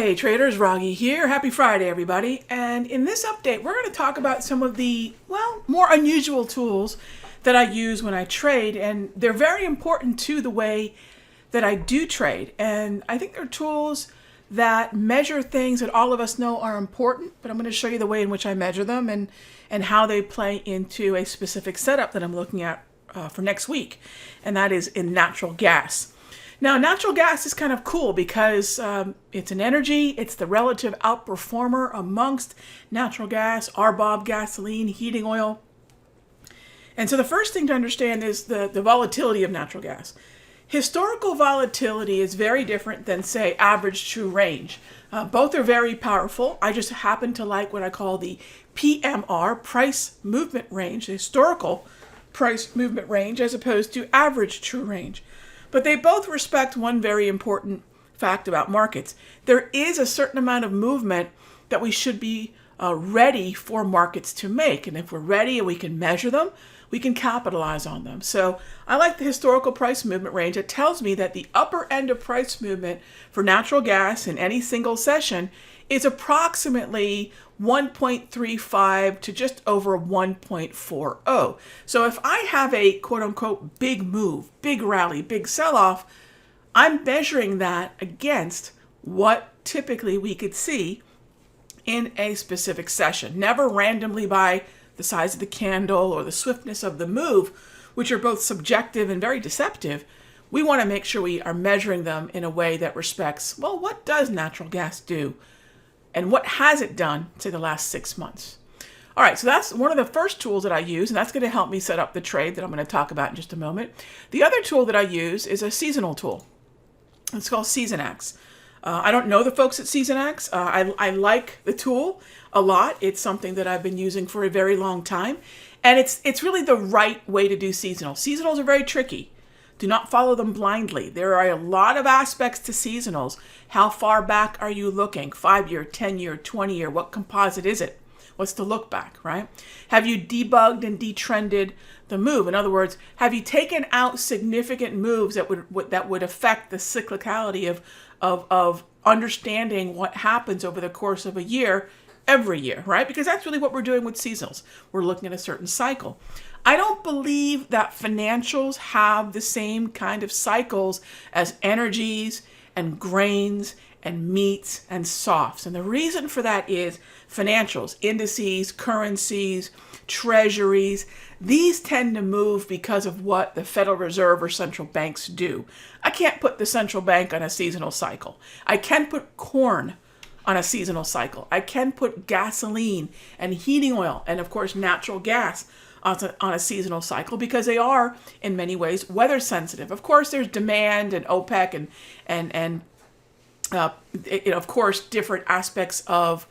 Hey traders, Raghee here. Happy Friday, everybody. And in this update, we're going to talk about some of the, more unusual tools that I use when I trade. And they're very important to the way that I do trade. And I think they're tools that measure things that all of us know are important. But I'm going to show you the way in which I measure them and how they play into a specific setup that I'm looking at for next week. And that is in natural gas. Now, natural gas is kind of cool because it's an energy. It's the relative outperformer amongst natural gas, RBOB, gasoline, heating oil. And so the first thing to understand is the volatility of natural gas. Historical volatility is very different than, say, average true range. Both are very powerful. I just happen to like what I call the PMR, price movement range, the historical price movement range, as opposed to average true range. But they both respect one very important fact about markets. There is a certain amount of movement that we should be ready for markets to make. And if we're ready and we can measure them, we can capitalize on them. So I like the historical price movement range. It tells me that the upper end of price movement for natural gas in any single session is approximately 1.35 to just over 1.40. So if I have a quote unquote big move, big rally, big sell-off, I'm measuring that against what typically we could see in a specific session, never randomly by the size of the candle or the swiftness of the move, which are both subjective and very deceptive. We want to make sure we are measuring them in a way that respects, well, what does natural gas do? And what has it done to the last 6 months? All right, so that's one of the first tools that I use, and that's going to help me set up the trade that I'm going to talk about in just a moment. The other tool that I use is a seasonal tool. It's called Seasonality. I don't know the folks at Seasonality. I like the tool a lot. It's something that I've been using for a very long time, and it's really the right way to do seasonal. Seasonals are very tricky. Do not follow them blindly. There are a lot of aspects to seasonals. How far back are you looking? 5-year, 10-year, 20-year? What composite is it? What's the look back, right? Have you debugged and detrended the move? In other words, have you taken out significant moves that would affect the cyclicality of understanding what happens over the course of a year, every year, right? Because that's really what we're doing with seasonals. We're looking at a certain cycle. I don't believe that financials have the same kind of cycles as energies and grains and meats and softs. And the reason for that is financials, indices, currencies, treasuries, these tend to move because of what the Federal Reserve or central banks do. I can't put the central bank on a seasonal cycle. I can put corn on a seasonal cycle. I can put gasoline and heating oil and, of course, natural gas on a seasonal cycle because they are, in many ways, weather sensitive. Of course, there's demand and OPEC and of course, different aspects of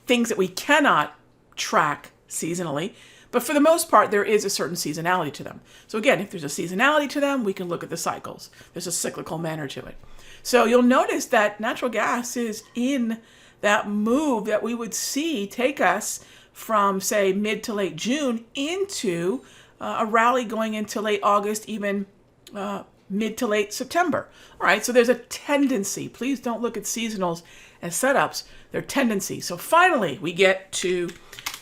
things that we cannot track seasonally. But for the most part, there is a certain seasonality to them. So again, if there's a seasonality to them, we can look at the cycles. There's a cyclical manner to it. So you'll notice that natural gas is in that move that we would see take us from, say, mid to late June into a rally going into late August, even mid to late September. All right, so there's a tendency. Please don't look at seasonals as setups. They're tendencies. So finally, we get to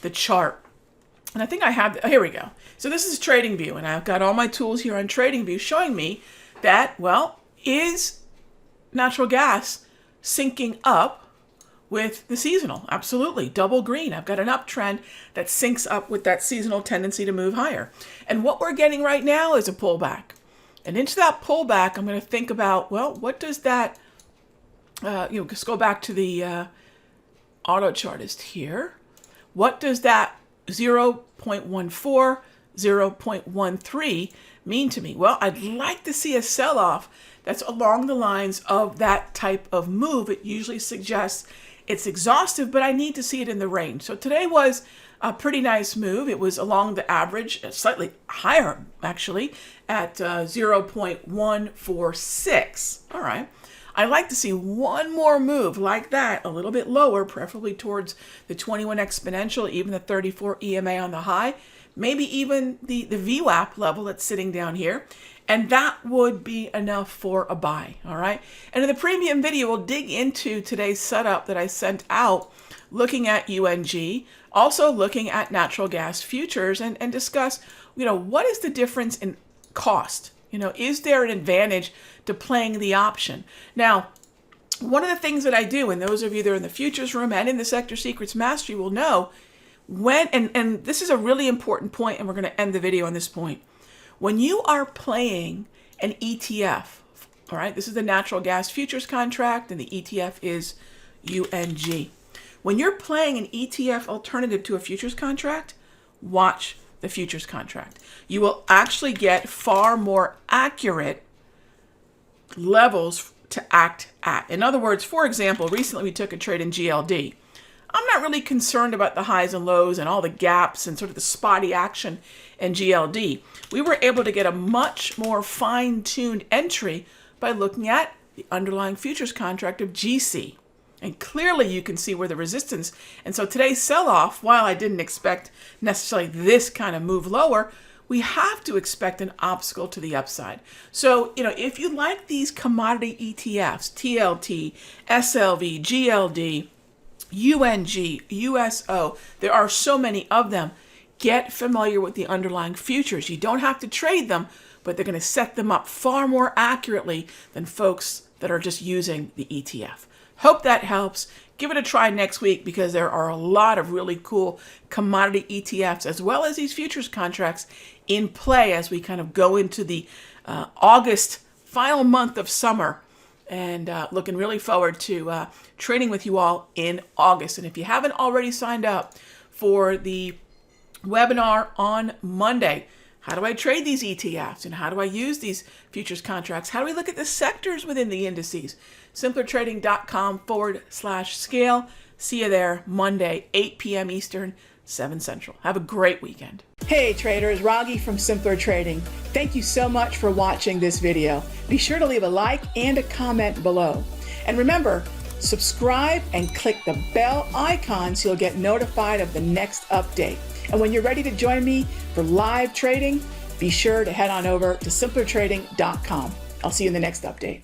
the chart. And I think I have, here we go. So this is TradingView, and I've got all my tools here on TradingView showing me that, well, is natural gas syncing up with the seasonal? Absolutely. Double green. I've got an uptrend that syncs up with that seasonal tendency to move higher. And what we're getting right now is a pullback. And into that pullback, I'm going to think about, well, what does that, just go back to the auto chartist here. What does that 0.14, 0.13 mean to me? Well, I'd like to see a sell-off that's along the lines of that type of move. It usually suggests it's exhaustive, but I need to see it in the range. So today was a pretty nice move. It was along the average, slightly higher actually, at 0.146. All right. I like to see one more move like that, a little bit lower, preferably towards the 21 exponential, even the 34 EMA on the high. maybe even the VWAP level that's sitting down here. And that would be enough for a buy, all right? And in the premium video, we'll dig into today's setup that I sent out, looking at UNG, also looking at natural gas futures, and discuss, what is the difference in cost? Is there an advantage to playing the option? Now, one of the things that I do, and those of you that are in the futures room and in the Sector Secrets Mastery will know, and this is a really important point, and we're going to end the video on this point. When you are playing an ETF, all right, this is the natural gas futures contract, and the ETF is UNG. When you're playing an ETF alternative to a futures contract, watch the futures contract. You will actually get far more accurate levels to act at. In other words, for example, recently we took a trade in GLD. I'm not really concerned about the highs and lows and all the gaps and sort of the spotty action in GLD. We were able to get a much more fine-tuned entry by looking at the underlying futures contract of GC. And clearly you can see where the resistance. And so today's sell-off, while I didn't expect necessarily this kind of move lower, we have to expect an obstacle to the upside. So, if you like these commodity ETFs, TLT, SLV, GLD, UNG, USO, there are so many of them. Get familiar with the underlying futures. You don't have to trade them, but they're going to set them up far more accurately than folks that are just using the ETF. Hope that helps. Give it a try next week, because there are a lot of really cool commodity ETFs as well as these futures contracts in play as we kind of go into the August final month of summer. And looking really forward to trading with you all in August. And if you haven't already signed up for the webinar on Monday, how do I trade these ETFs and how do I use these futures contracts? How do we look at the sectors within the indices? simplertrading.com/scale. See you there Monday, 8 p.m. Eastern, 7 Central. Have a great weekend. Hey traders, Raghee from Simpler Trading. Thank you so much for watching this video. Be sure to leave a like and a comment below. And remember, subscribe and click the bell icon so you'll get notified of the next update. And when you're ready to join me for live trading, be sure to head on over to simplertrading.com. I'll see you in the next update.